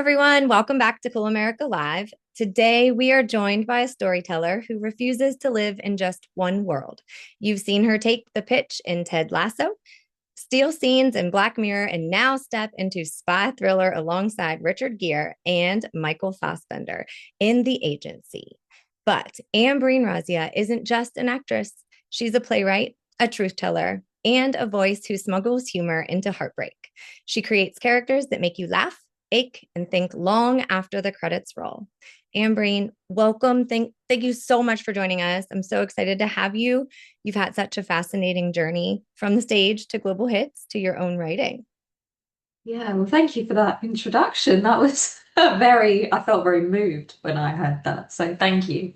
everyone. Welcome back to Cool America Live. Today, we are joined by a storyteller who refuses to live in just one world. You've seen her take the pitch in Ted Lasso, steal scenes in Black Mirror, and now step into spy thriller alongside Richard Gere and Michael Fassbender in The Agency. But Ambreen Razia isn't just an actress. She's a playwright, a truth teller, and a voice who smuggles humor into heartbreak. She creates characters that make you laugh, ache, and think long after the credits roll. Ambreen, welcome. Thank you so much for joining us. I'm so excited to have you. You've had such a fascinating journey from the stage to global hits to your own writing. Yeah, well, thank you for that introduction. That was I felt very moved when I heard that. So thank you.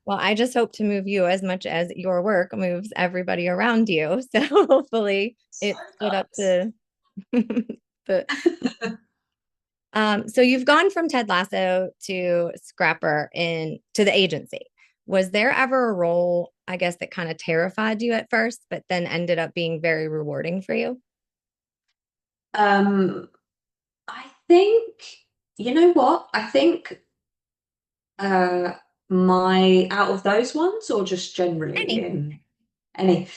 Well, I just hope to move you as much as your work moves everybody around you. So hopefully So it stood up nice. to the so you've gone from Ted Lasso to Scrapper in to the agency. Was there ever a role, I guess, that kind of terrified you at first, but then ended up being very rewarding for you? Um, I think, you know what? I think uh my out of those ones or just generally Any. in any,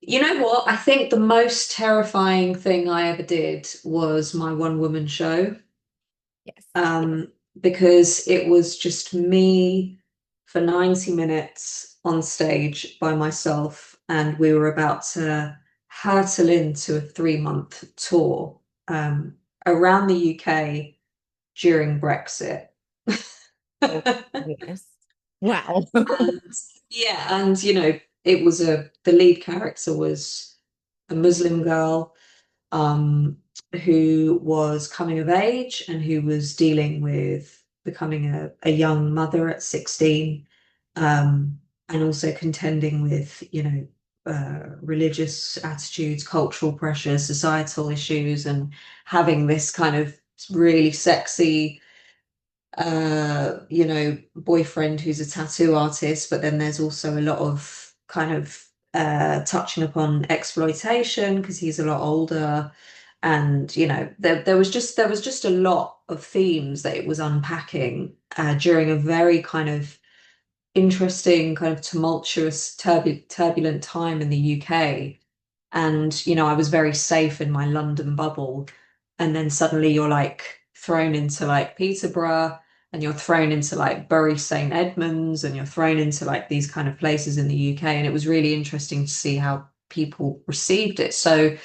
you know what? I think the most terrifying thing I ever did was my one woman show. Yes. um, because it was just me for 90 minutes on stage by myself, and we were about to hurtle into a 3-month tour um, around the UK during Brexit. Oh, goodness. Wow. And yeah, and it was the lead character was a Muslim girl um, who was coming of age and who was dealing with becoming a young mother at 16, and also contending with, religious attitudes, cultural pressures, societal issues, and having this kind of really sexy, boyfriend who's a tattoo artist, but then there's also a lot of kind of touching upon exploitation because he's a lot older. And there was just a lot of themes that it was unpacking during a very kind of interesting, kind of tumultuous, turbulent time in the UK. And I was very safe in my London bubble, and then suddenly you're like thrown into like Peterborough, and you're thrown into like Bury St Edmunds, and you're thrown into like these kind of places in the UK, and it was really interesting to see how people received it. So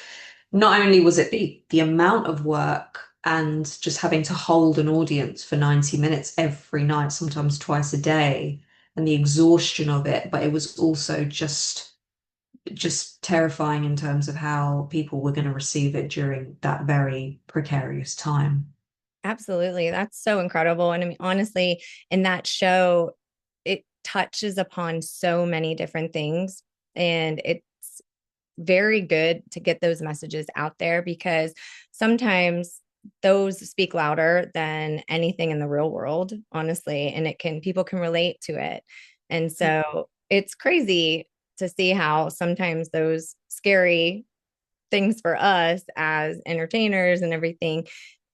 not only was it the amount of work and just having to hold an audience for 90 minutes every night, sometimes twice a day, and the exhaustion of it, but it was also just terrifying in terms of how people were going to receive it during that very precarious time. Absolutely. That's so incredible. And I mean, honestly, in that show, it touches upon so many different things. And it's very good to get those messages out there because sometimes those speak louder than anything in the real world, honestly. And people can relate to it. And so it's crazy to see how sometimes those scary things for us as entertainers and everything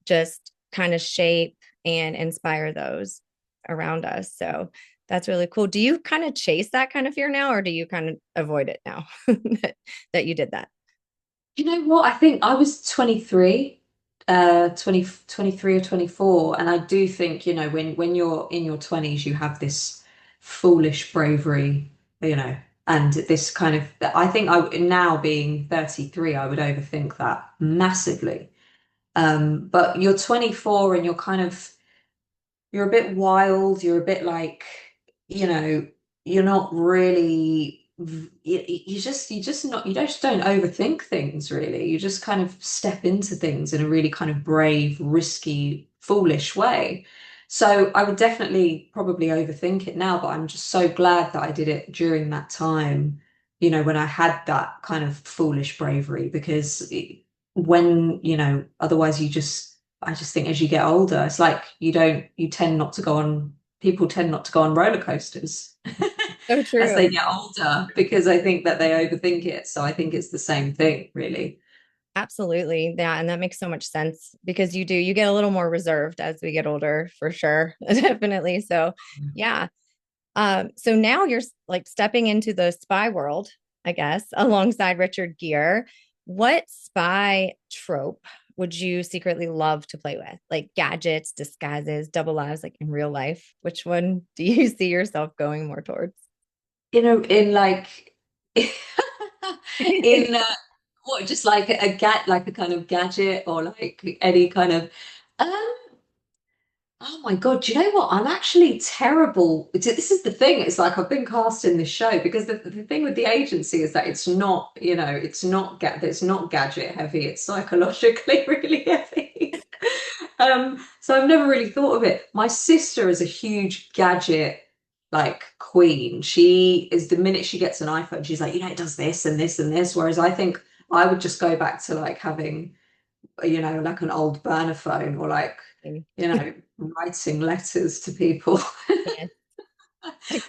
just kind of shape and inspire those around us. So that's really cool. Do you kind of chase that kind of fear now, or do you kind of avoid it now that you did that? You know what? I think I was 23, 23 or 24. And I do think, when you're in your 20s, you have this foolish bravery, you know, and this kind of, I think now being 33, I would overthink that massively. But you're 24 and you're a bit wild. You're a bit like, you know, you're not really, you just don't overthink things really. You just kind of step into things in a really kind of brave, risky, foolish way. So I would definitely probably overthink it now, but I'm just so glad that I did it during that time, when I had that kind of foolish bravery, because otherwise I just think as you get older, it's like people tend not to go on roller coasters So as they true. get older because I think that they overthink it. So I think it's the same thing, really. Absolutely. Yeah. And that makes so much sense because you get a little more reserved as we get older, for sure. Definitely. So, yeah. So now you're like stepping into the spy world, I guess, alongside Richard Gere. What spy trope would you secretly love to play with? Like gadgets, disguises, double lives, like in real life? Which one do you see yourself going more towards? In like in what, just like like a kind of gadget, or like any kind of um oh my God, do you know what? I'm actually terrible. This is the thing. It's like I've been cast in this show because the thing with the agency is that it's not, it's not gadget heavy. It's psychologically really heavy. So I've never really thought of it. My sister is a huge gadget like queen. She is, the minute she gets an iPhone, she's like, it does this and this and this. Whereas I think I would just go back to like having, like an old burner phone, or like, writing letters to people. Yes.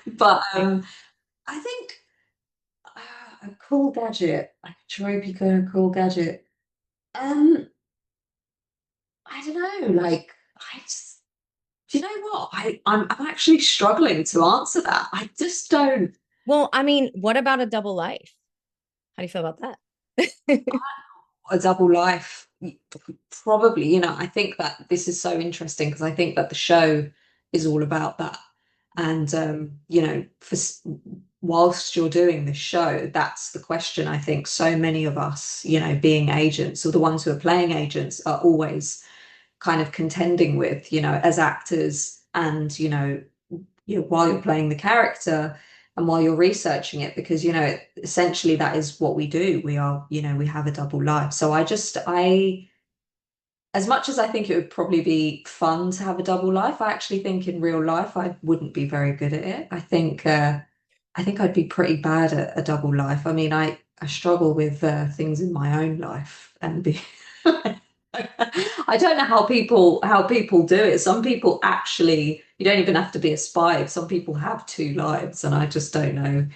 But I think a cool gadget, like a tropey kind of cool gadget. Um, I don't know, like I just, do you know what? I'm actually struggling to answer that. I just don't. Well, I mean, what about a double life? How do you feel about that? A double life, probably. I think that this is so interesting because I think that the show is all about that. And whilst you're doing the show, that's the question. I think so many of us, being agents, or the ones who are playing agents, are always kind of contending with, as actors, and while you're playing the character and while you're researching it, because essentially that is what we do. We are, we have a double life. So I as much as I think it would probably be fun to have a double life, I actually think in real life I wouldn't be very good at it. I think I'd be pretty bad at a double life. I mean, I struggle with things in my own life, and be I don't know how people do it. Some people actually, you don't even have to be a spy. Some people have two lives, and I just don't know.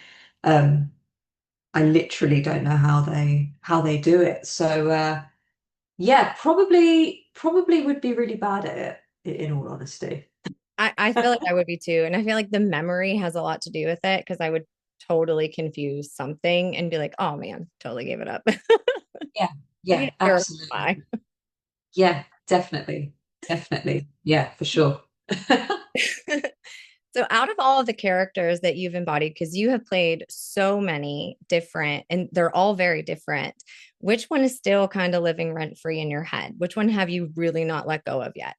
Um, I literally don't know how they do it. So yeah, probably would be really bad at it, in all honesty. I feel like I would be too. And I feel like the memory has a lot to do with it because I would totally confuse something and be like, oh man, totally gave it up. Yeah, I'd be yeah, a terrible absolutely. spy. Yeah, definitely. Definitely. Yeah, for sure. So, out of all of the characters that you've embodied, because you have played so many different and they're all very different, which one is still kind of living rent free in your head? Which one have you really not let go of yet?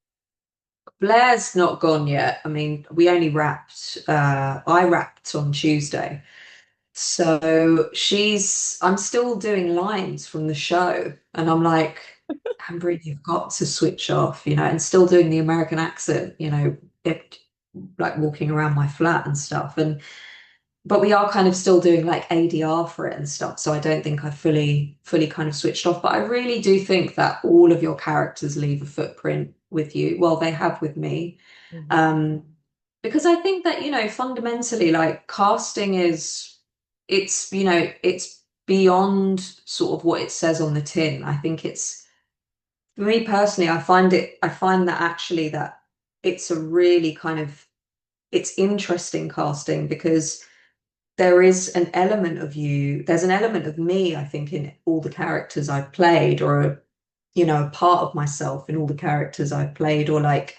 Blair's not gone yet. I mean, we only wrapped, I wrapped on Tuesday. So I'm still doing lines from the show. And I'm like, Ambreen, you've got to switch off, and still doing the American accent, it, like walking around my flat and stuff. But we are kind of still doing like ADR for it and stuff. So I don't think I fully kind of switched off. But I really do think that all of your characters leave a footprint with you. Well, they have with me. Mhm. Um, because I think that, fundamentally, like casting it's beyond sort of what it says on the tin. I think for me personally, I find that actually that it's a really kind of, it's interesting casting, because there's an element of me, I think, in all the characters I've played, or a part of myself in all the characters I've played, or like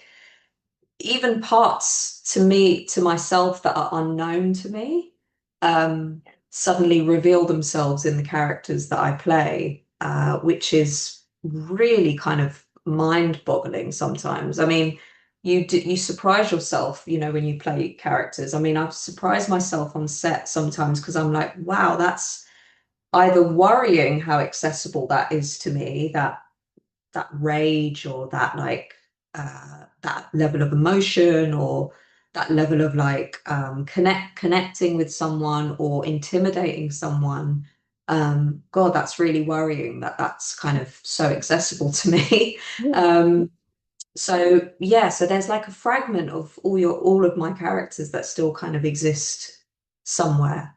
even parts to myself that are unknown to me, suddenly reveal themselves in the characters that I play, which is really kind of mind-boggling sometimes. I mean, you surprise yourself, when you play characters. I mean, I've surprised myself on set sometimes because I'm like, wow, that's either worrying how accessible that is to me, that rage, or that like that level of emotion, or that level of like connecting with someone or intimidating someone. God, that's really worrying that that's kind of so accessible to me. um so yeah, so there's like a fragment of all of my characters that still kind of exist somewhere.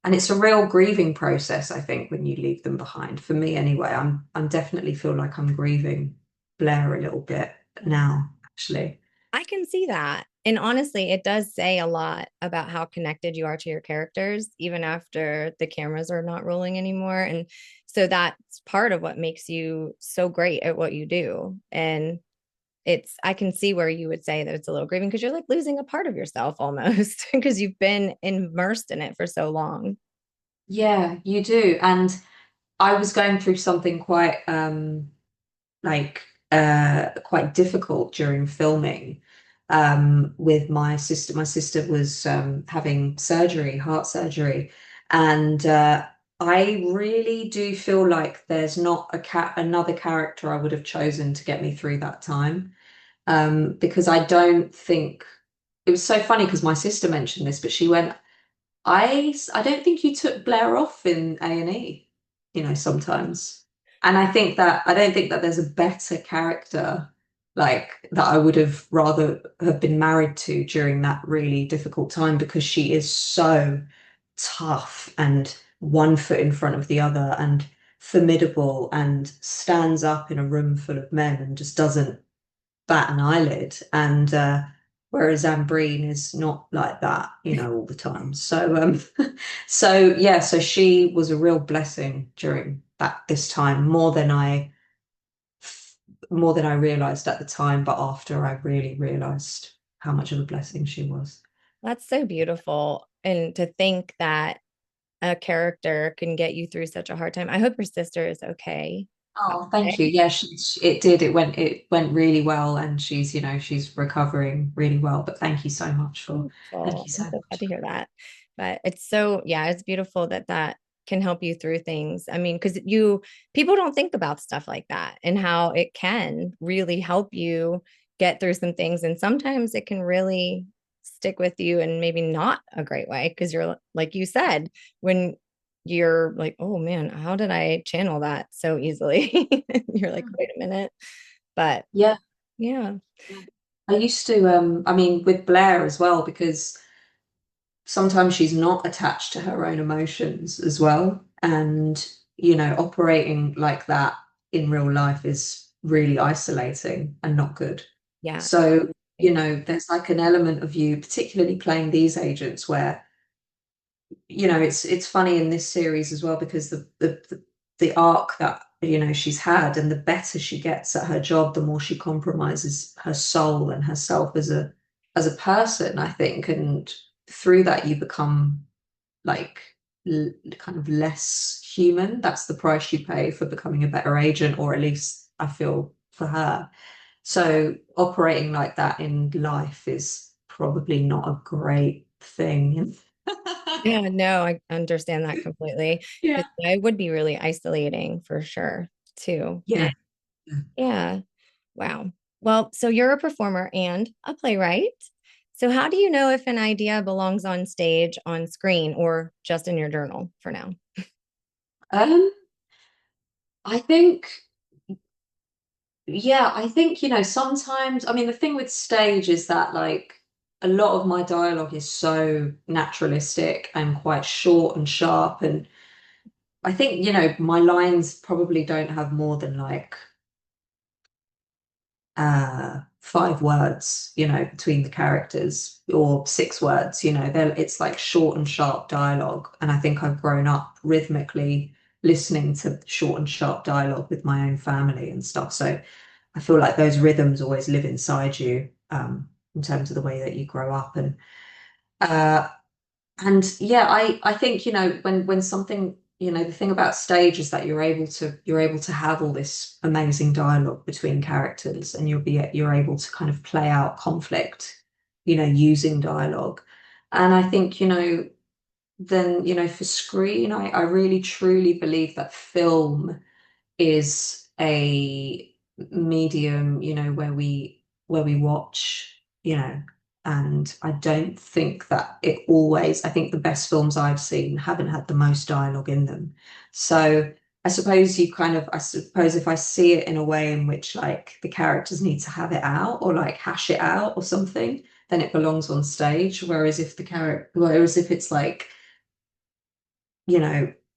and it's a real grieving process, I think, when you leave them behind. For me anyway, I'm definitely feel like I'm grieving Blair a little bit now, actually. I can see that. And honestly, it does say a lot about how connected you are to your characters, even after the cameras are not rolling anymore. And so that's part of what makes you so great at what you do. And I can see where you would say that it's a little grieving because you're like losing a part of yourself almost because you've been immersed in it for so long. Yeah, you do. And I was going through something quite like quite difficult during filming with my sister. My sister was having surgery, heart surgery, and I really do feel like there's not another character I would have chosen to get me through that time. Because I don't think it was so funny because my sister mentioned this, but she went, I don't think you took Blair off in A&E, sometimes. And I don't think that there's a better character like that I would have rather have been married to during that really difficult time because she is so tough and one foot in front of the other and formidable and stands up in a room full of men and just doesn't bat an eyelid. And whereas Ambreen is not like that, all the time. So so yeah, so she was a real blessing during this time, more than I realized at the time, but after I really realized how much of a blessing she was. That's so beautiful. And to think that a character can get you through such a hard time. I hope your sister is okay. Oh, thank you. Yeah, it did. It went really well, and she's recovering really well. But thank Beautiful. you so I'm so glad much. to hear that. But it's so, yeah, it's beautiful that that can help you through things. I mean, because people don't think about stuff like that and how it can really help you get through some things. And sometimes it can really stick with you and maybe not a great way because you're, like you said, when you're like, oh man, how did I channel that so easily? You're like, wait a minute. But Yeah. yeah, Yeah. I used to, I mean, with Blair as well, because sometimes she's not attached to her own emotions as well. And, operating like that in real life is really isolating and not good. yeah. So, there's like an element of you, particularly playing these agents, where it's funny in this series as well because the arc that she's had and the better she gets at her job, the more she compromises her soul and herself as a person, I think, and through that you become like kind of less human. That's the price you pay for becoming a better agent, or at least I feel for her. So operating like that in life is probably not a great thing. Yeah, no, I understand that completely Yeah. because I would be really isolating for sure too. Yeah. And yeah, wow. Well, so you're a performer and a playwright. So how do you know if an idea belongs on stage, on screen, or just in your journal for now? Um, I think, yeah, I think, sometimes, I mean, the thing with stage is that like a lot of my dialogue is so naturalistic and quite short and sharp. And I think, my lines probably don't have more than like 5 words, between the characters or 6 words, it's like short and sharp dialogue. And I think I've grown up rhythmically listening to short and sharp dialogue with my own family and stuff. So I feel like those rhythms always live inside you, in terms of the way that you grow up. Uh, and yeah, I think, when something, the thing about stage is that you're able to have all this amazing dialogue between characters and you're able to kind of play out conflict, using dialogue. And I think, then, for screen, I really truly believe that film is a medium, where we watch, and I don't think that I think the best films I've seen haven't had the most dialogue in them. So I suppose if I see it in a way in which like the characters need to have it out or like hash it out or something, then it belongs on stage. Whereas if it's like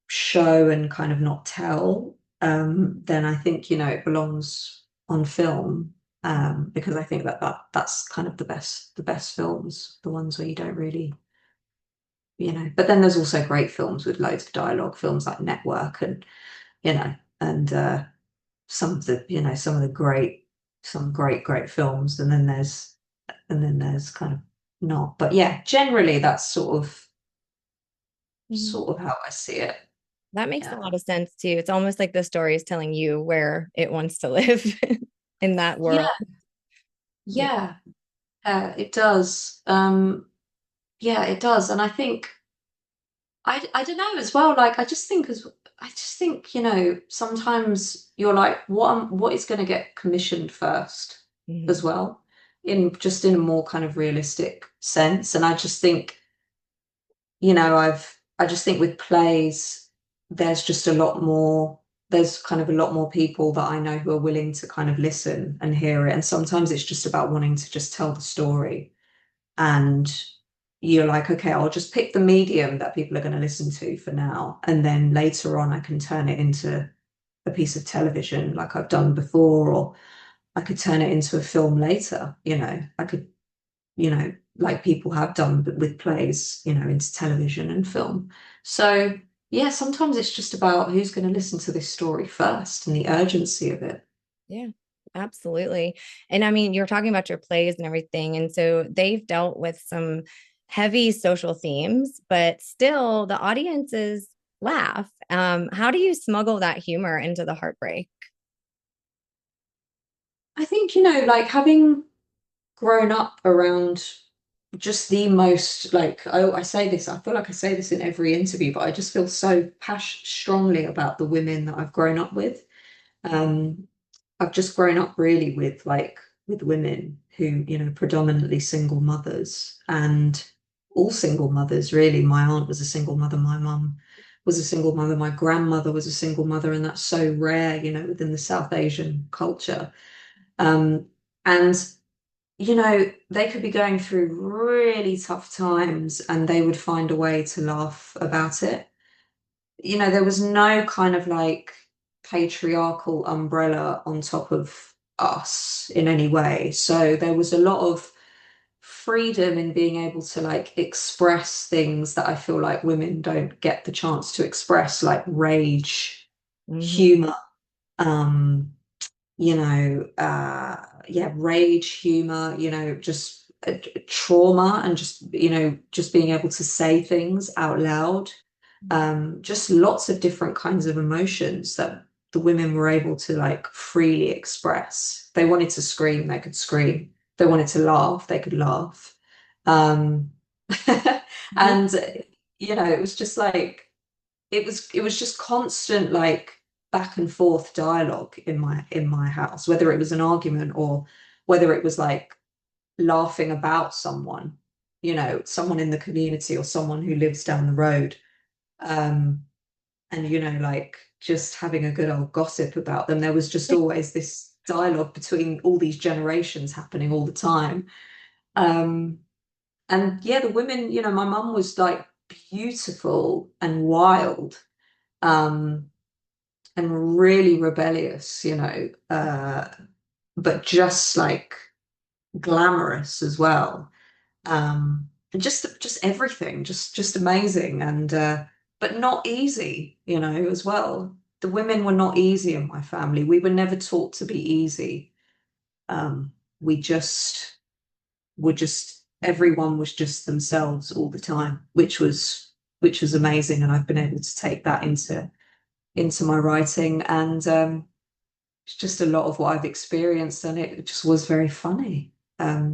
show and kind of not tell, then I think, it belongs on film. Because I think that's kind of the best films, the ones where you don't really, but then there's also great films with loads of dialogue, films like Network you know, and some of the great films, and then there's kind of not. But yeah, generally that's Mhm. sort of how I see it. That makes a Yeah. lot of sense too. It's almost like the story is telling you where it wants to live in that Yeah, world. Yeah. yeah, it does. Yeah, it does. And I think I don't know as well, like I just think, sometimes you're like, what is going to get commissioned first as Mhm. well, in a more kind of realistic sense. And I just think, I just think with plays, there's just there's kind of a lot more people that I know who are willing to kind of listen and hear it. And sometimes it's just about wanting to just tell the story. And you're like, okay, I'll just pick the medium that people are going to listen to for now. And then later on, I can turn it into a piece of television like I've done before, or I could turn it into a film later. I could, like people have done with plays, into television and film. So, yeah, sometimes it's just about who's going to listen to this story first and the urgency of it. Yeah, absolutely. And I mean, you're talking about your plays and everything. And so they've dealt with some heavy social themes, but still the audiences laugh. How do you smuggle that humor into the heartbreak? I think, like having grown up around just the most, like, I say this, I feel like I say this in every interview, but I just feel so strongly about the women that I've grown up with. Um, I've just grown up really with women who, predominantly single mothers, and all single mothers, really. My aunt was a single mother, my mum was a single mother, my grandmother was a single mother, and that's so rare, within the South Asian culture. Um, and they could be going through really tough times and they would find a way to laugh about it. There was no kind of like patriarchal umbrella on top of us in any way. So there was a lot of freedom in being able to like express things that I feel like women don't get the chance to express, like rage, Mhm. humor, um, yeah, rage, humor, just trauma, and just being able to say things out loud. Just lots of different kinds of emotions that the women were able to like freely express. They wanted to scream, they could scream. They wanted to laugh, they could laugh. Um, Yeah. and it was just like it was just constant like back and forth dialogue in my house, whether it was an argument or whether it was like laughing about someone, someone in the community or someone who lives down the road. Um, and like just having a good old gossip about them. There was just always this dialogue between all these generations happening all the time. Um, and yeah, the women, my mum was like beautiful and wild. Um, and really rebellious, but just like glamorous as well. And just everything, just amazing, and but not easy, as well. The women were not easy in my family. We were never taught to be easy. Um, we just were just everyone was just themselves all the time, which was amazing, and I've been able to take that into my writing, and it's just a lot of what I've experienced, and it just was very funny. Love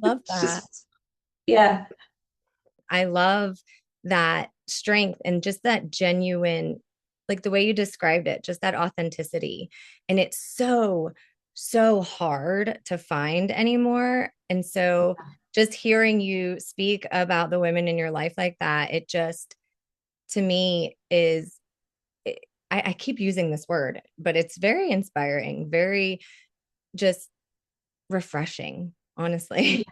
It's that. just, yeah, I love that strength and just that genuine, like the way you described it, just that authenticity. And it's so, so hard to find anymore. And so just hearing you speak about the women in your life like that, it just, to me, is, I keep using this word, but it's very inspiring, very just refreshing, yeah. honestly.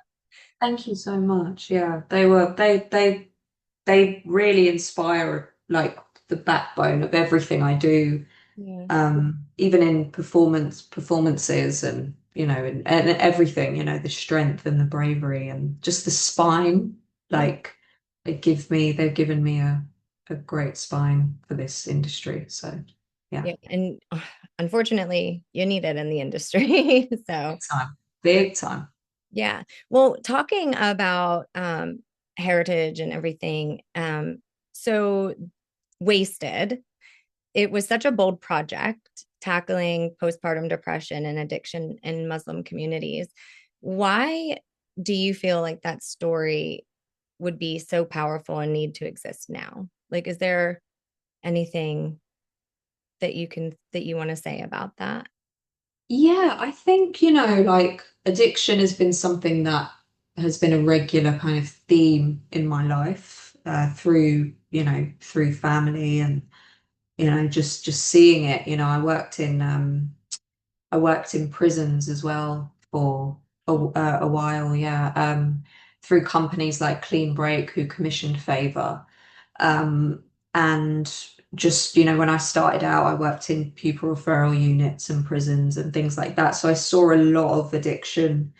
Thank you so much. Yeah, they they really inspire like the backbone of everything I do, Yeah. even in performances and and everything, the strength and the bravery and just the spine. Yeah. Like they've given me a great spine for this industry. So yeah, Yeah. And unfortunately, you need it in the industry. So, big time, big time. yeah. Well, talking about heritage and everything, so Wasted, it was such a bold project tackling postpartum depression and addiction in Muslim communities. Why do you feel like that story would be so powerful and need to exist now? Like, is there anything that you want to say about that? Yeah, I think, like addiction has been something that has been a regular kind of theme in my life, through, through family and, just seeing it. I worked in prisons as well for a while, yeah, through companies like Clean Break who commissioned Favor. Um, and just, when I started out, I worked in pupil referral units and prisons and things like that. So I saw a lot of addiction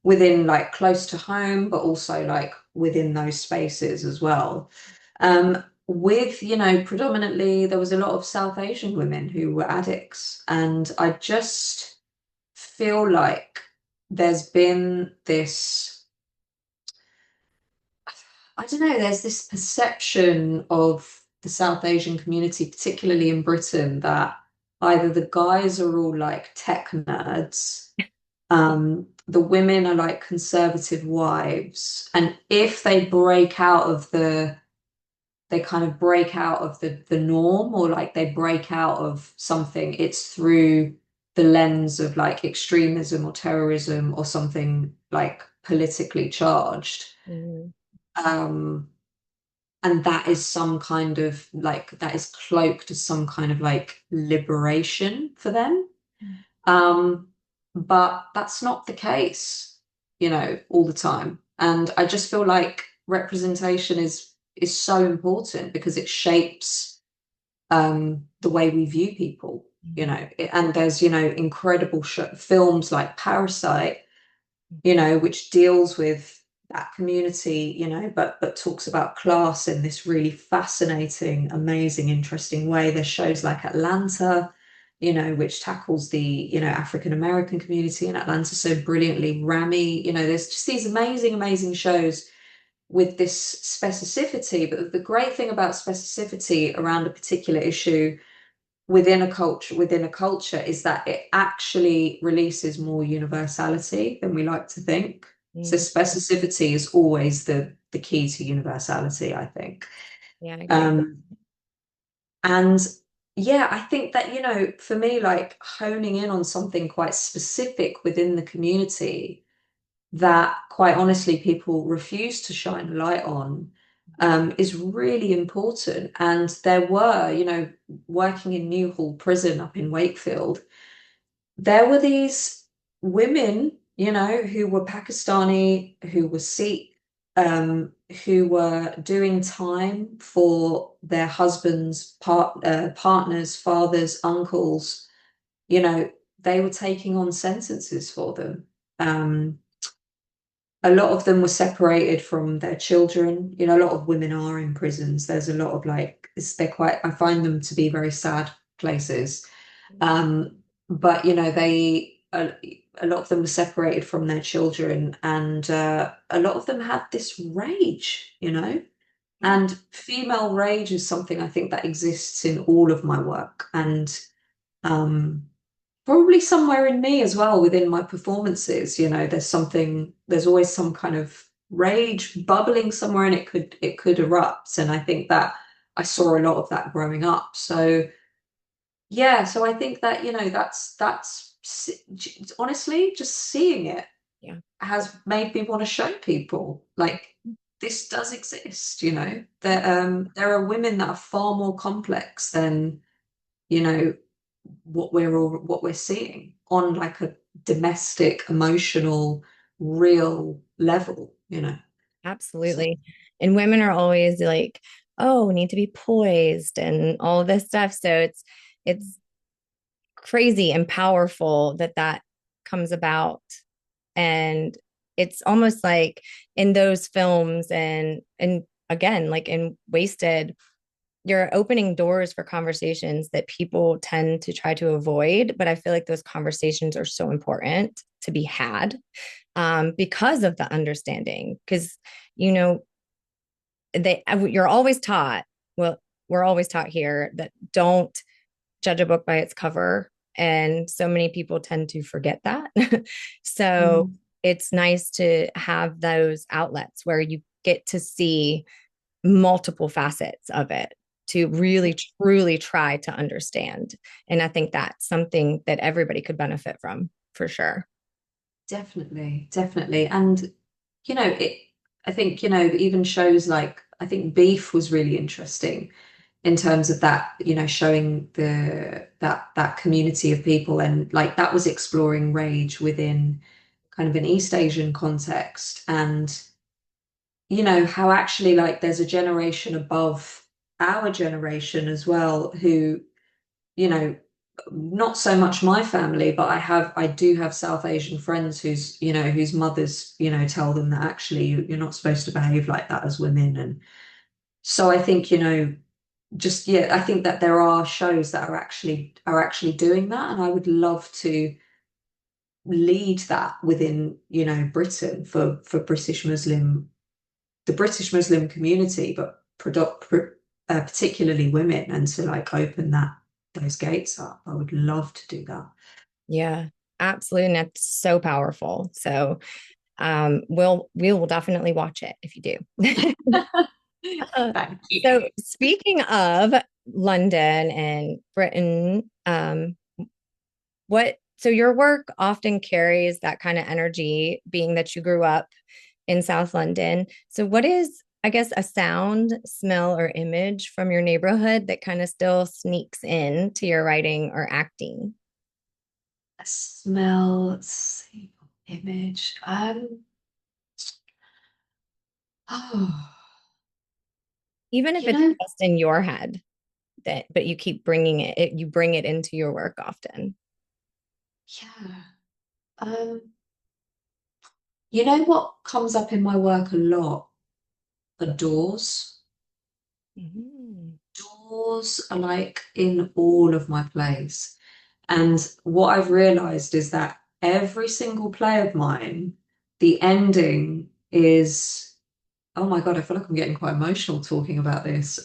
within like close to home, but also like within those spaces as well. With, predominantly there was a lot of South Asian women who were addicts. And I just feel like there's been this, I don't know, there's this perception of the South Asian community, particularly in Britain, that either the guys are all like tech nerds, the women are like conservative wives, and if they kind of break out of the norm, or like they break out of something, it's through the lens of like extremism or terrorism or something like politically charged. Mhm. Um, and that is some kind of like that is cloaked as some kind of like liberation for them. Um, but that's not the case, all the time. And I just feel like representation is so important because it shapes the way we view people, and there's, incredible films like Parasite, which deals with that community, but talks about class in this really fascinating, amazing, interesting way. There's shows like Atlanta, which tackles the, African American community in Atlanta so brilliantly. Rami, there's just these amazing, amazing shows with this specificity. But the great thing about specificity around a particular issue within a culture is that it actually releases more universality than we like to think. So Mm. specificity is always the key to universality, I think. Yeah, I agree. Um, and yeah, I think that, for me, like honing in on something quite specific within the community that quite honestly people refuse to shine a light on, is really important. And there were, working in Newhall Prison up in Wakefield, there were these women, who were Pakistani, who were Sikh, who were doing time for their husbands, partners, fathers, uncles. They were taking on sentences for them. A lot of them were separated from their children. A lot of women are in prisons. There's a lot of like, I find them to be very sad places. Um, but a lot of them were separated from their children, and a lot of them had this rage, Yeah. and female rage is something I think that exists in all of my work, and um, probably somewhere in me as well within my performances. There's always some kind of rage bubbling somewhere, and it could erupt, and I think that I saw a lot of that growing up. So yeah, so I think that, honestly, just seeing it Yeah. has made me want to show people like this does exist, there are women that are far more complex than, you know, what we're seeing on like a domestic, emotional, real level. So Absolutely. And women are always like, oh, we need to be poised and all of this stuff. So it's crazy and powerful that that comes about. And it's almost like in those films and again, like in Wasted, you're opening doors for conversations that people tend to try to avoid. But I feel like those conversations are so important to be had, because of the understanding. Because, you know, you're always taught, well, we're always taught here that don't judge a book by its cover. And so many people tend to forget that. So mm, it's nice to have those outlets where you get to see multiple facets of it to really truly try to understand. And I think that's something that everybody could benefit from for sure. definitely, definitely. And it I think, even shows like I think Beef was really interesting in terms of that, showing that community of people, and like that was exploring rage within kind of an East Asian context, and how actually like there's a generation above our generation as well who, you know, not so much my family, but I do have South Asian friends whose mothers, tell them that actually you're not supposed to behave like that as women. And so I think, just yeah, I think that there are shows that are actually doing that, and I would love to lead that within, Britain for the British Muslim community, but particularly women, and to like open those gates up. I would love to do that. Yeah, absolutely. And that's so powerful. So we will definitely watch it if you do. Uh, Thank so you. speaking of London and Britain, so your work often carries that kind of energy, being that you grew up in South London. So what is, I guess, a sound, smell, or image from your neighborhood that kind of still sneaks in to your writing or acting? A smell, let's see, image. Oh, Even if you it's know, just in your head, that but you keep you bring it into your work often. yeah. Um, you know what comes up in my work a lot are doors. Mhm. Doors are like in all of my plays. And what I've realized is that every single play of mine, the ending is, oh my God, I feel like I'm getting quite emotional talking about this.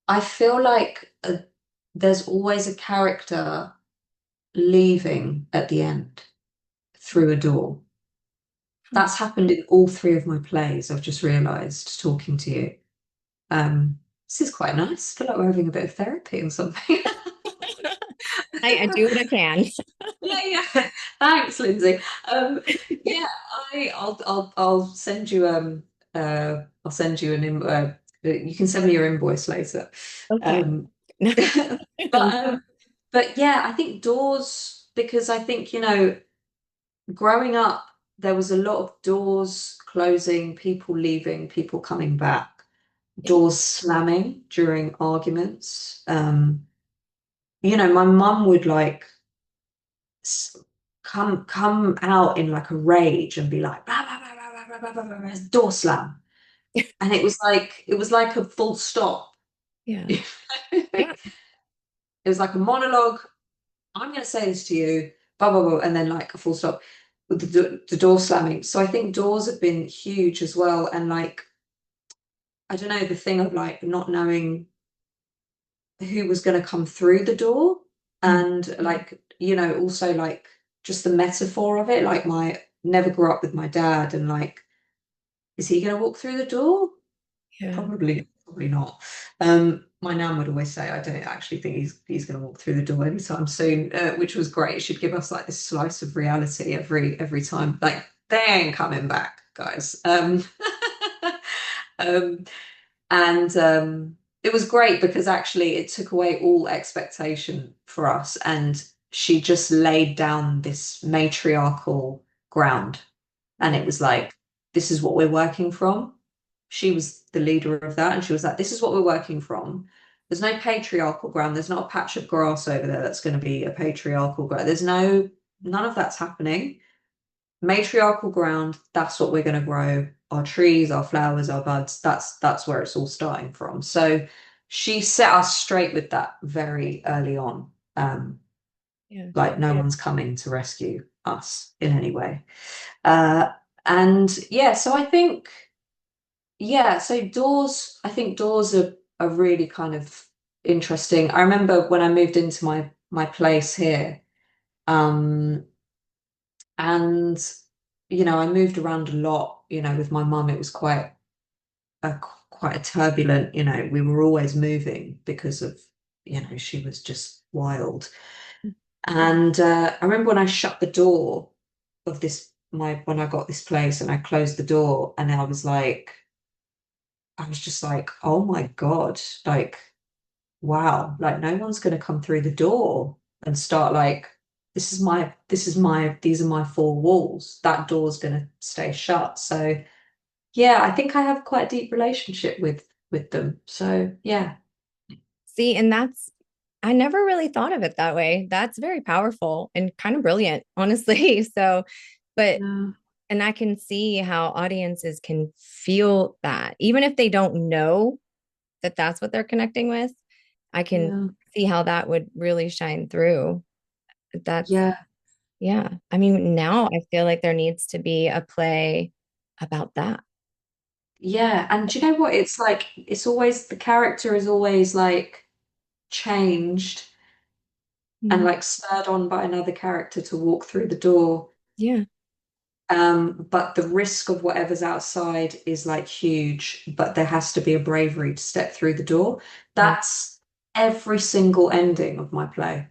I feel like there's always a character leaving at the end through a door. That's happened in all three of my plays, I've just realized talking to you. This is quite nice. I feel like we're having a bit of therapy or something. I do what I can. Yeah, yeah. Thanks, Lindsay. Yeah, I'll send you I'll send you you can send me your invoice later. Okay. Um, but but yeah, I think doors, because I think, growing up there was a lot of doors closing, people leaving, people coming back, Yeah. doors slamming during arguments. My mum would like s- come out in like a rage and be like blah, blah, blah, blah, blah, blah, blah, blah, blah, door slam, and it was like a full stop. Yeah. Yeah. It was like a monologue. I'm going to say this to you, blah blah blah, and then like a full stop with the door slamming. So I think doors have been huge as well, and like I don't know, the thing of like not knowing who was going to come through the door, Mm. and like also like just the metaphor of it, like my never grew up with my dad, and like, is he going to walk through the door? Yeah. Probably not. My nan would always say, I don't actually think he's going to walk through the door anytime soon, which was great. She'd give us like this slice of reality every time, like they ain't coming back, guys. Um, and it was great because actually it took away all expectation for us, and she just laid down this matriarchal ground, and Yeah. it was like this is what we're working from. She was the leader of that, and she was like, this is what we're working from. There's no patriarchal ground. There's not a patch of grass over there that's going to be a patriarchal ground. None of that's happening. Matriarchal ground, that's what we're going to grow. Our trees, our flowers, our buds, that's where it's all starting from. So she set us straight with that very early on. Yeah. Like no one's coming to rescue us in any way. Uh, and yeah, so I think, yeah, so I think doors are really kind of interesting. I remember when I moved into my place here, um, and I moved around a lot, with my mum. It was a quite a turbulent, we were always moving because of, she was just wild. And I remember when I shut the door of when I got this place and I closed the door, and I was just like, oh my God, like, wow, like no one's going to come through the door and start like, these are my four walls. That door's going to stay shut. So yeah, I think I have quite a deep relationship with them. So yeah. See, and I never really thought of it that way. That's very powerful and kind of brilliant, honestly. So, but, Yeah, and I can see how audiences can feel that, even if they don't know that that's what they're connecting with. I can yeah, see how that would really shine through. That's, yeah, yeah. I mean, now I feel like there needs to be a play about that. yeah. And do you know what? It's like the character is always like changed and Mhm. like spurred on by another character to walk through the door. Yeah. But the risk of whatever's outside is like huge, but there has to be a bravery to step through the door. Mm. That's every single ending of my play.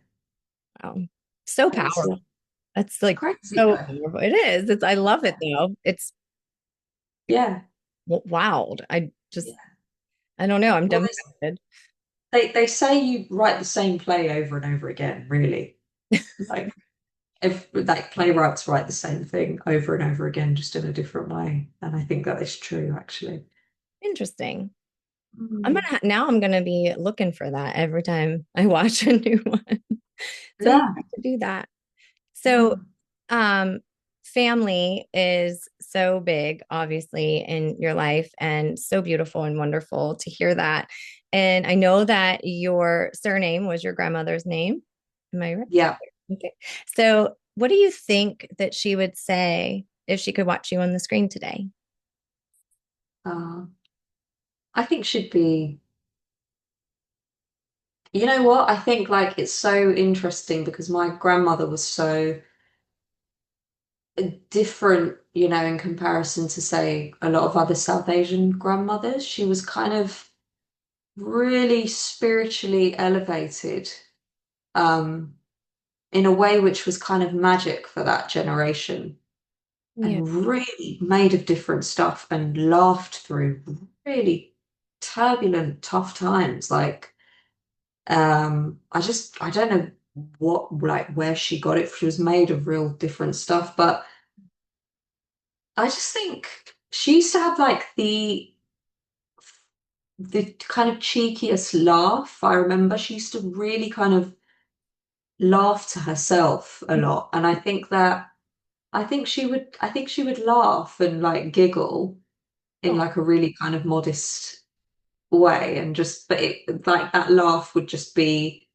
Wow. So And it's powerful. That's like crazy so though. powerful. It is. I love it though. It's Yeah. wild. Yeah. I don't know. I'm Well, dumbfounded. they say you write the same play over and over again, really. Like if like playwrights write the same thing over and over again, just in a different way. And I think that is true, actually. Interesting. Mm. Now I'm gonna be looking for that every time I watch a new one. So I'm gonna Yeah. have to do that. Yeah. So, um, family is so big, obviously, in your life and so beautiful and wonderful to hear that. And I know that your surname was your grandmother's name. Am I right? Yeah. Okay. So, what do you think that she would say if she could watch you on the screen today? Uh, I think should be. You know what? I think like it's so interesting because my grandmother was so different, in comparison to say a lot of other South Asian grandmothers. She was kind of really spiritually elevated, um, in a way which was kind of magic for that generation Yeah. and really made of different stuff and laughed through really turbulent, tough times. Like I don't know where she got it. She was made of real different stuff, but I just think she used to have like the kind of cheekiest laugh. I remember she used to really kind of laugh to herself a lot, and I think she would laugh and like giggle in Oh. like a really kind of modest way, and just but it like that laugh would just be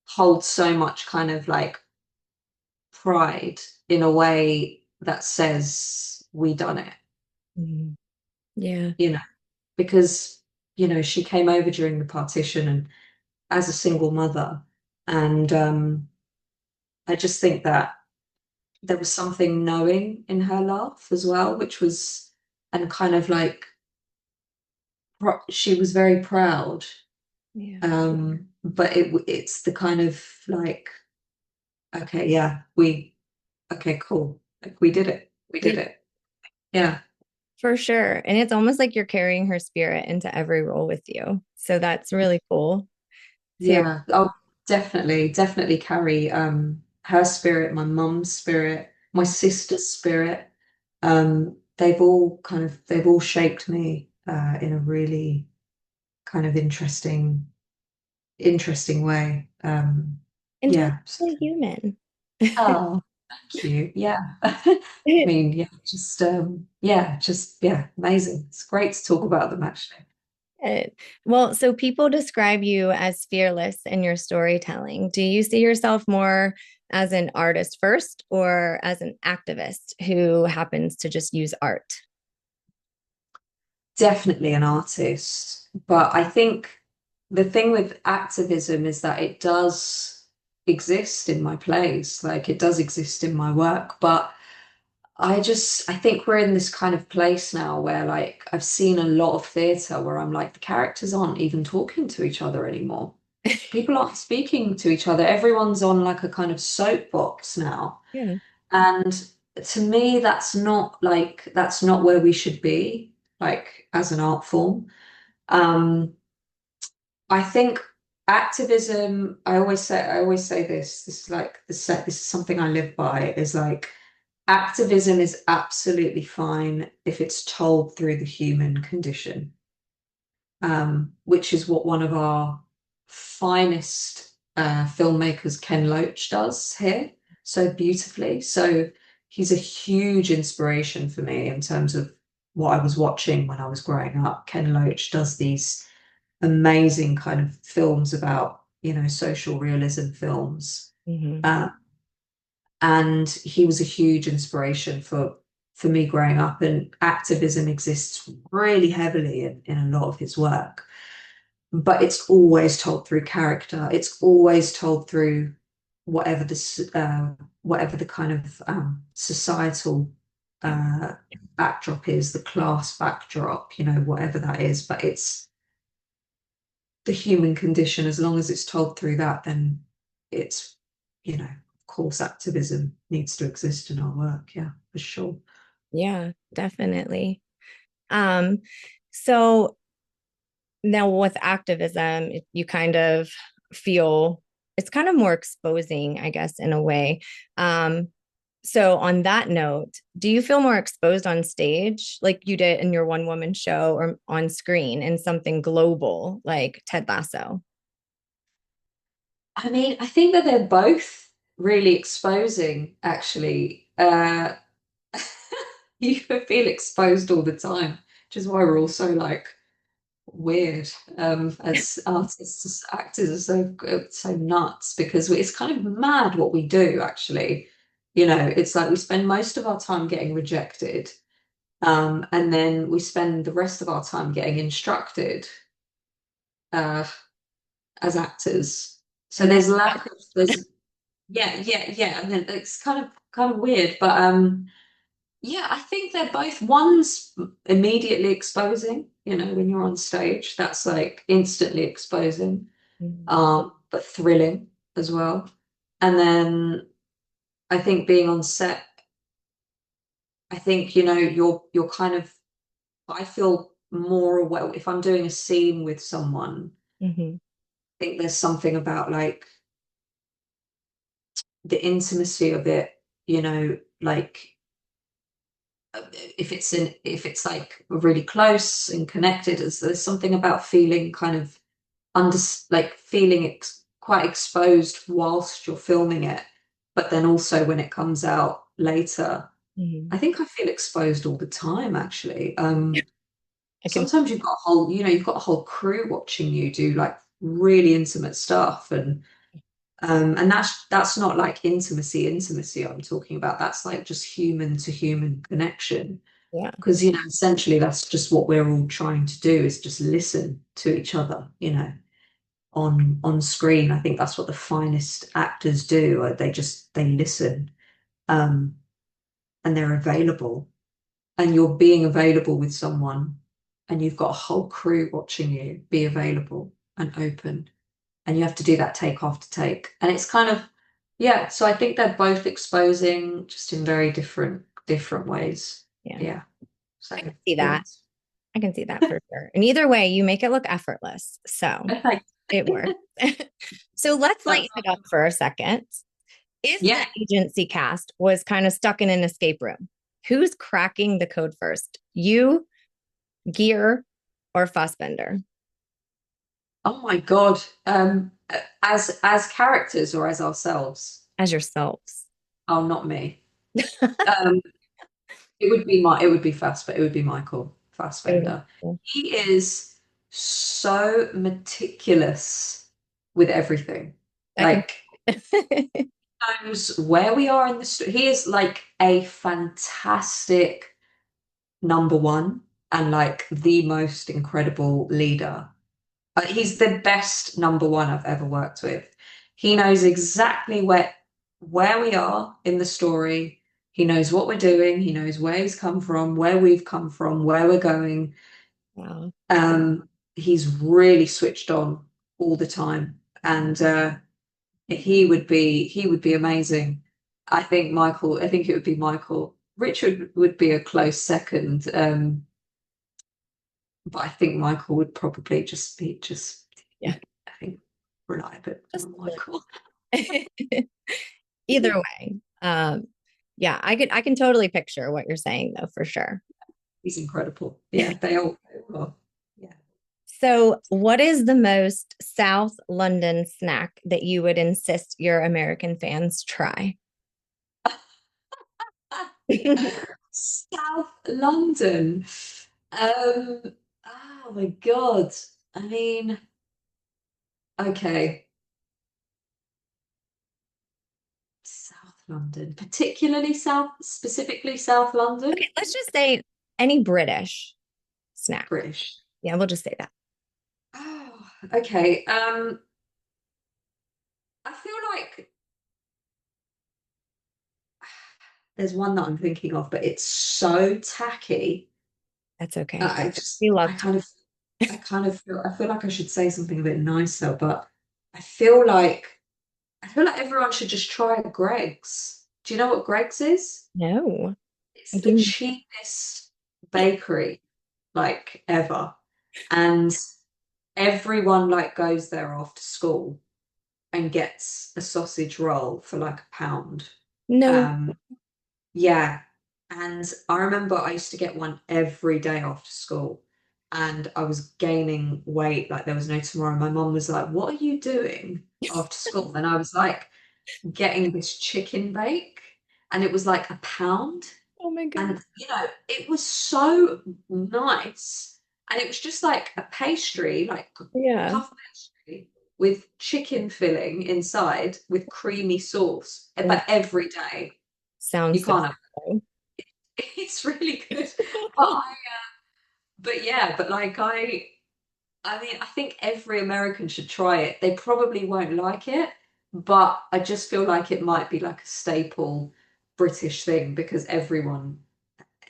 hold so much kind of like pride in a way that says we done it, Mhm. Yeah, you know, because she came over during the partition and as a single mother, and I just think that there was something knowing in her laugh as well, which was and kind of like she was very proud, yeah. but it's the kind of like okay, yeah, okay, cool, like we Yeah, did it, yeah. for sure. And it's almost like you're carrying her spirit into every role with you. So that's really cool too. Yeah, I'll definitely carry her spirit, my mum's spirit, my sister's spirit. they've all shaped me in a really kind of interesting way. Yeah. So, Intellectually human. oh, thank you. Yeah. I mean, yeah, just amazing. It's great to talk about them actually. Good. Well, so people describe you as fearless in your storytelling. Do you see yourself more as an artist first or as an activist who happens to just use art? Definitely an artist, but I think the thing with activism is that it does exist in my plays, like it does exist in my work, but I think we're in this kind of place now where like I've seen a lot of theatre where I'm like the characters aren't even talking to each other anymore. People aren't speaking to each other. Everyone's on like a kind of soapbox now. Yeah. And to me, that's not where we should be, like as an art form. Um, I think activism, I always say this is something I live by, is like activism is absolutely fine if it's told through the human condition, which is what one of our finest filmmakers, Ken Loach, does here so beautifully. So he's a huge inspiration for me in terms of what I was watching when I was growing up. Ken Loach does these amazing kind of films about, social realism films. Mhm. Uh, and he was a huge inspiration for me growing up. And activism exists really heavily in a lot of his work, but it's always told through character. It's always told through whatever whatever the kind of societal Yeah. uh, backdrop is, the class backdrop, whatever that is. But it's the human condition. As long as it's told through that, then it's, of course, activism needs to exist in our work. Yeah, for sure. Yeah, definitely. Um, so now with activism, you kind of feel it's kind of more exposing, I guess, in a way. Um, so on that note, do you feel more exposed on stage like you did in your one woman show or on screen in something global like Ted Lasso? I mean, I think that they're both really exposing, actually. You feel exposed all the time, which is why we're all so like weird as artists, as actors are so nuts because it's kind of mad what we do actually. It's like we spend most of our time getting rejected, and then we spend the rest of our time getting instructed uh, as actors. So And that, there's yeah, and then it's kind of weird, but yeah, I think they're both one's immediately exposing, when you're on stage, that's like instantly exposing, but thrilling as well. And then I think being on set, I think, you're kind of, I feel more aware if I'm doing a scene with someone. Mhm. I think there's something about like the intimacy of it, like if it's like really close and connected, there's something about feeling kind of under like feeling quite exposed whilst you're filming it, but then also when it comes out later, Mhm. I think I feel exposed all the time actually. I can, Sometimes you've got a whole crew watching you do like really intimate stuff, and that's not like intimacy I'm talking about. That's like just human to human connection, yeah, because essentially that's just what we're all trying to do, is just listen to each other, on screen. I think that's what the finest actors do. They listen, um, and they're available. And you're being available with someone, and you've got a whole crew watching you be available and open, and you have to do that take after take. And it's kind of yeah. So I think they're both exposing, just in very different ways. yeah. Yeah. So I can see yeah. that. I can see that for sure. And either way, you make it look effortless. So Okay. it works. So let's lighten That's it up for a second. If the yeah. agency cast was kind of stuck in an escape room, Who's cracking the code first? You, Gear, or Fassbender Oh my God. As characters or as ourselves? as yourselves? Oh, not me. Um, it would be Fassbender. It would be Michael Fassbender. Oh, He is so meticulous with everything. I can. Like knows where we are in the story. He is like a fantastic number one and like the most incredible leader. He's the best number one I've ever worked with. He knows exactly where we are in the story. He knows what we're doing. He knows where he's come from, where we've come from, where we're going. Wow. He's really switched on all the time, and he would be amazing. I think it would be Michael. Richard would be a close second, but I think Michael would probably Yeah. I think rely a bit more Just on Michael. either way. Yeah, I can totally picture what you're saying though, for sure. He's incredible. Yeah, they are. Yeah. So, what is the most South London snack that you would insist your American fans try? South London. Oh my God. I mean, okay. South London, specifically South London, Okay, let's just say any British snack. British. Yeah, we'll just say that. Oh, okay. I feel like there's one that I'm thinking of, but it's so tacky. That's okay. I just, We love to. I feel like I should say something a bit nicer, but I feel like everyone should just try Greg's. Do you know what Greg's is? No, I It's the do. cheapest bakery like ever. And everyone like goes there after school and gets a sausage roll for like £1. No, Um, yeah. And I remember I used to get one every day after school and I was gaining weight like there was no tomorrow. My mom was like, "What are you doing after school?" And I was like, getting this chicken bake and it was like £1. oh my God. And, it was so nice. And it was just like a pastry, like Yeah, puff pastry with chicken filling inside with creamy sauce. oh, But every day, you sounds can't have so. it's really good. But but yeah, but like I mean, I think every American should try it. They probably won't like it, but I just feel like it might be like a staple British thing because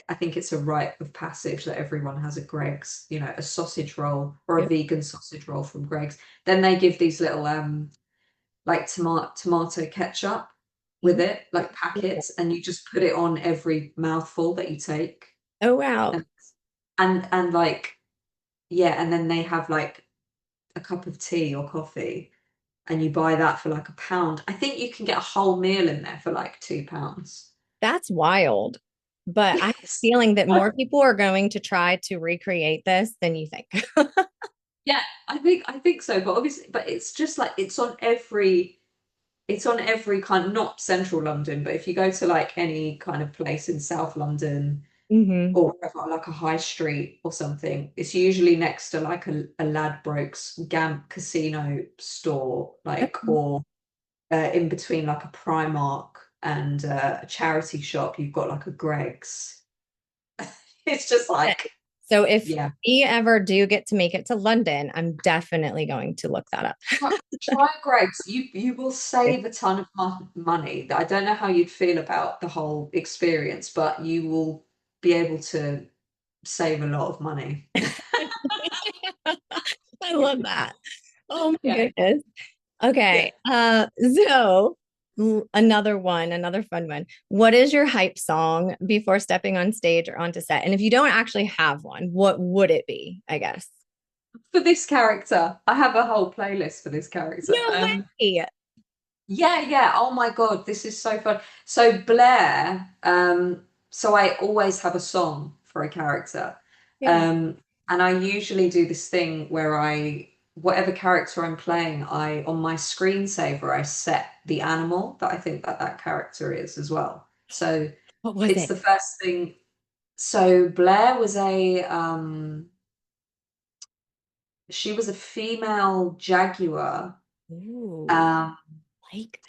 I think it's a rite of passage that everyone has a Greg's, a sausage roll or a Yep. vegan sausage roll from Greg's. Then they give these little like tomato ketchup with Oh, it, like packets, and you just put it on every mouthful that you take. oh, wow. And and like yeah, and then they have like a cup of tea or coffee and you buy that for like £1. I think you can get a whole meal in there for like £2. That's wild. But I have a Yes. feeling that more people are going to try to recreate this than you think. Yeah, I think so, but obviously, but it's just like it's on every kind, not central London, but if you go to like any kind of place in South London Hmm. or wherever, like a high street or something, it's usually next to like a Ladbrokes casino store, like or in between like a Primark and a charity shop, you've got like a Greg's. It's just like, So if yeah. we ever do get to make it to London, I'm definitely going to look that up. Try Greg's. You will save a ton of money. I don't know how you'd feel about the whole experience, but you will be able to save a lot of money. I love that. Oh my Yeah. goodness. Yeah. Okay. So another fun one. What is your hype song before stepping on stage or onto set? And if you don't actually have one, what would it be, I guess? For this character, I have a whole playlist for this character. No way. Yeah, yeah. Oh my God, this is so fun. So Blair, so I always have a song for a character. Yeah. Um, and I usually do this thing where whatever character I'm playing, on my screensaver, I set the animal that I think that character is as well. So What was it's it? the first thing. So Blair was she was a female jaguar. Ooh, Um, like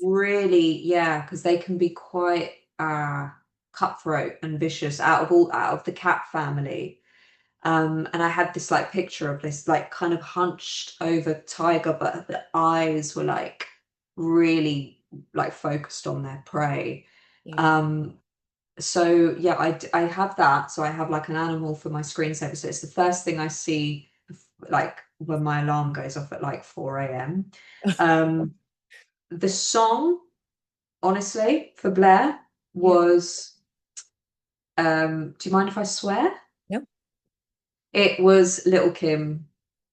Really, yeah, because they can be quite cutthroat and vicious out of the cat family. And I had this like picture of this like kind of hunched over tiger, but the eyes were like really like focused on their prey. yeah. Um, so yeah, I have that. So I have like an animal for my screensaver. So it's the first thing I see like when my alarm goes off at like 4 a.m. Um, the song, honestly, for Blair Yeah. was do you mind if I swear? No, It was Little Kim,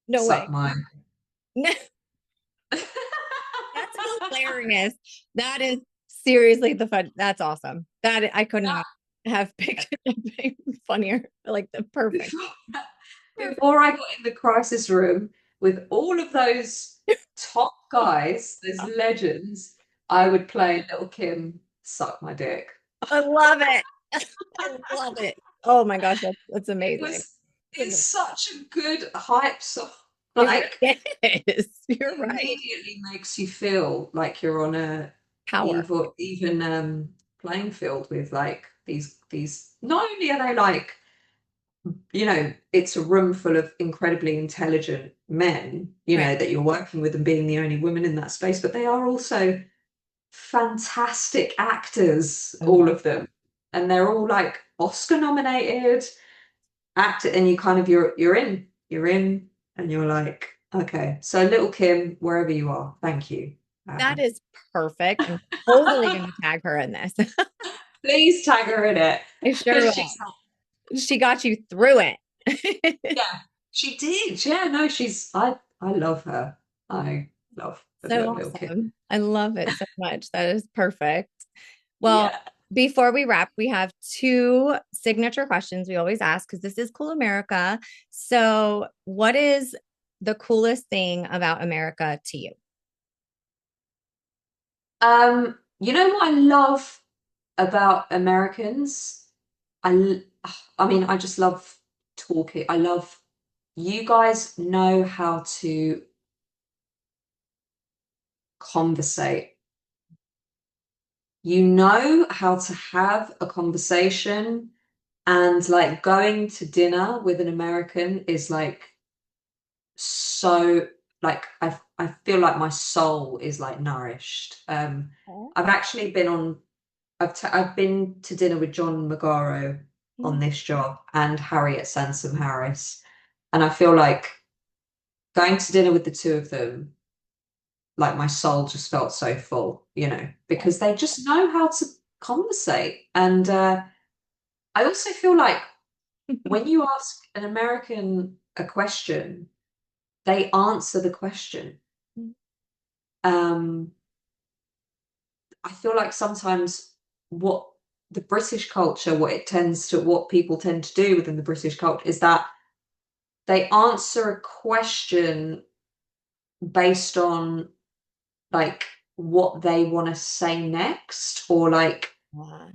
no Suck way. Mine. No, that's hilarious. That is seriously the fun. That's awesome. That I could not have picked anything funnier. Like the perfect, Before, perfect. before I got in the crisis room with all of those top guys, those legends, I would play Little Kim, Suck My Dick. I love it. I love it. Oh my gosh, that's It amazing. was it's such a good hype song. It Like is. You're it right. immediately makes you feel like you're on a Power. even playing field with like these not only are they like it's a room full of incredibly intelligent men, Right. that you're working with and being the only woman in that space, but they are also fantastic actors, all Oh, of them. And they're all like Oscar nominated actor, and you kind of you're in and you're like, okay, so Little Kim, wherever you are, thank you. that Um, is perfect. I'm totally going to tag her in this. Please tag her in it I sure because will. She got you through it. yeah, she did. Yeah, no, I love her. I love the So little kid. awesome. I love it so much. That is perfect. Well, Yeah. before we wrap, we have two signature questions we always ask because this is cool America. So, what is the coolest thing about America to you? You know what I love about Americans? I mean, I just love talking. I love you guys know how to conversate. You know how to have a conversation, and like going to dinner with an American is like so like I feel like my soul is like nourished. Oh. I've actually been on I've been to dinner with John Magaro on this job and Harriet Sansom Harris, and I feel like going to dinner with the two of them, like my soul just felt so full, because they just know how to conversate. And I also feel like when you ask an American a question, they answer the question. Um, I feel like sometimes what the British culture, what people tend to do within the British culture is that they answer a question based on like what they want to say next, or like Wow.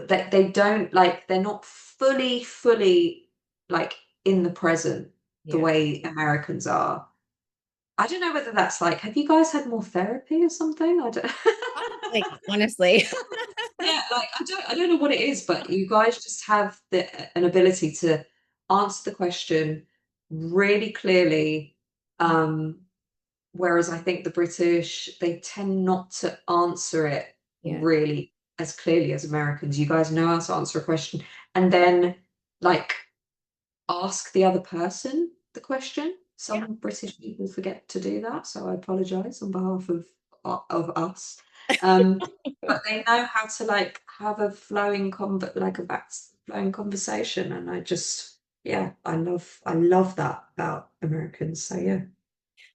that they don't like they're not fully like in the present the Yeah. way Americans are. I don't know whether that's like, have you guys had more therapy or something? I don't. Like, honestly. Yeah, like I don't know what it is, but you guys just have an ability to answer the question really clearly. Um, Whereas I think the British, they tend not to answer it Yeah. really as clearly as Americans. You guys know how to answer a question and then like ask the other person the question. Yeah. Some British people forget to do that, so I apologize on behalf of us. But they know how to like have a flowing conversation, and I just yeah, I love that about Americans. So yeah.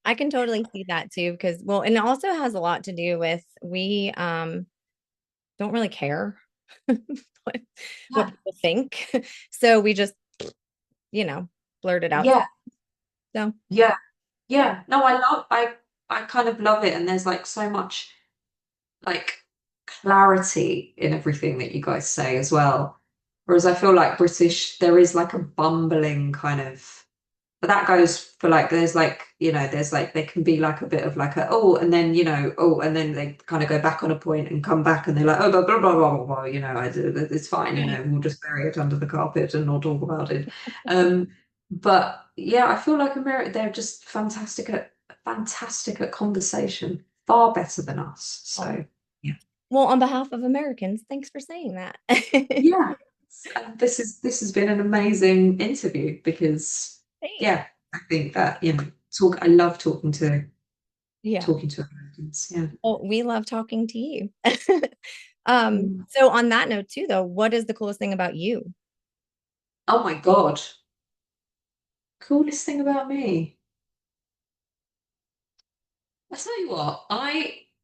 I can totally see that too, because well, and it also has a lot to do with we don't really care. what, what Yeah. people think. So we just, you know, blurt it out. Yeah. So Yeah. Yeah. No, I kind of love it. And there's like so much like clarity in everything that you guys say as well. Whereas I feel like British, there is like a bumbling kind of, but that goes for like, there's like, there's like, there can be like a bit of like a, oh, and then, oh, and then they kind of go back on a point and come back and they're like, oh, blah, blah, blah, blah, blah, blah, it's fine, we'll just bury it under the carpet and not talk about it. Um, but yeah, I feel like America, they're just fantastic at conversation, far better than us. oh, So yeah. well, on behalf of Americans, thanks for saying that. Yeah. And this has been an amazing interview because Thanks. yeah, I think that, I love Yeah. talking to Americans. Yeah. Well, we love talking to you. Mm. So on that note too, though, what is the coolest thing about you? Oh my God. Coolest thing about me. I tell you what,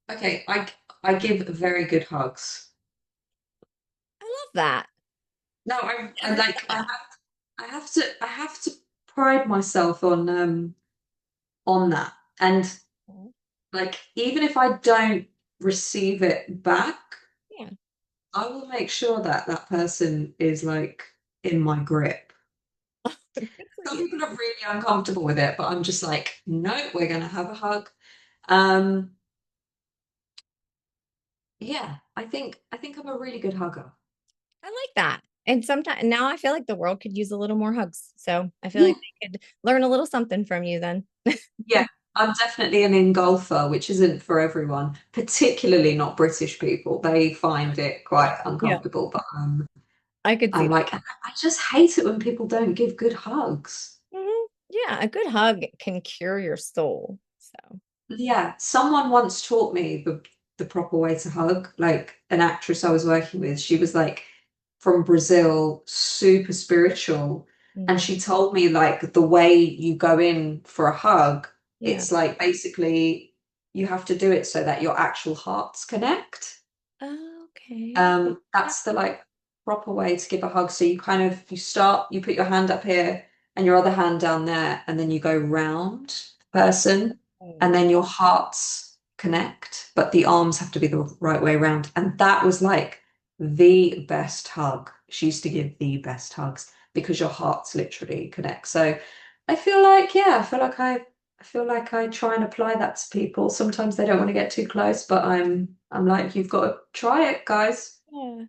okay, I give very good hugs. I love that. No, I Never like said that. I have to pride myself on that. And like even if I don't receive it back, Yeah. I will make sure that that person is like in my grip. Good for Some you. people are really uncomfortable with it, but I'm just like, no, we're gonna have a hug. Um, yeah, I think I'm a really good hugger. I like that. And sometimes now I feel like the world could use a little more hugs. So I feel Yeah, like they could learn a little something from you then. yeah. I'm definitely an engulfer, which isn't for everyone, particularly not British people. They find it quite Yeah. uncomfortable, but I could I'm see like, I just hate it when people don't give good hugs. that. Yeah, a good hug can cure your soul. So, Yeah, someone once taught me the proper way to hug. Like an actress I was working with, she was like from Brazil, super spiritual, and mm, she told me like the way you go in for a hug, yeah. it's like basically you have to do it so that your actual hearts connect. Okay. Yeah. That's the like proper way to give a hug. So you kind of you put your hand up here and your other hand down there, and then you go round the person, and then your hearts connect, but the arms have to be the right way around. And that was like the best hug. She used to give the best hugs because your hearts literally connect. So I feel like, yeah, I feel like I try and apply that to people. Sometimes they don't want to get too close, but I'm like, you've got to try it, guys. Yeah.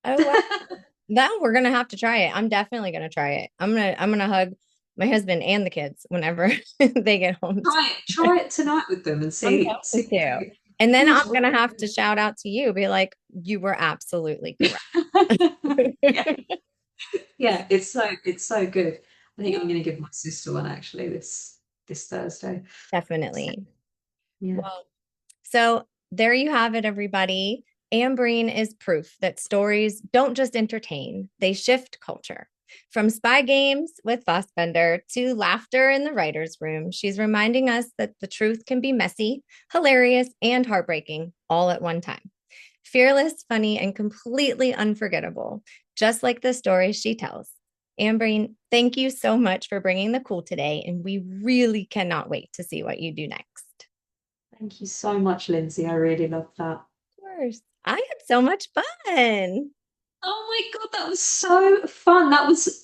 Oh, wow. Now we're gonna have to try it. I'm definitely gonna try it. I'm gonna hug my husband and the kids whenever they get home. Try it tonight with them and I'm see going if to. And then you I'm gonna have to shout out to you, be like, you were absolutely correct. yeah, yeah, it's so good. I think I'm going to give my sister one actually this Thursday. So, Definitely. yeah. Well, so there you have it, everybody. Ambreen is proof that stories don't just entertain, they shift culture. From spy games with Fassbender to laughter in the writer's room, she's reminding us that the truth can be messy, hilarious, and heartbreaking all at one time. Fearless, funny, and completely unforgettable, just like the stories she tells. Ambreen, thank you so much for bringing the cool today, and we really cannot wait to see what you do next. Thank you so much, Lindsay. I really love that. Of course. I had so much fun. Oh my God, that was so fun. That was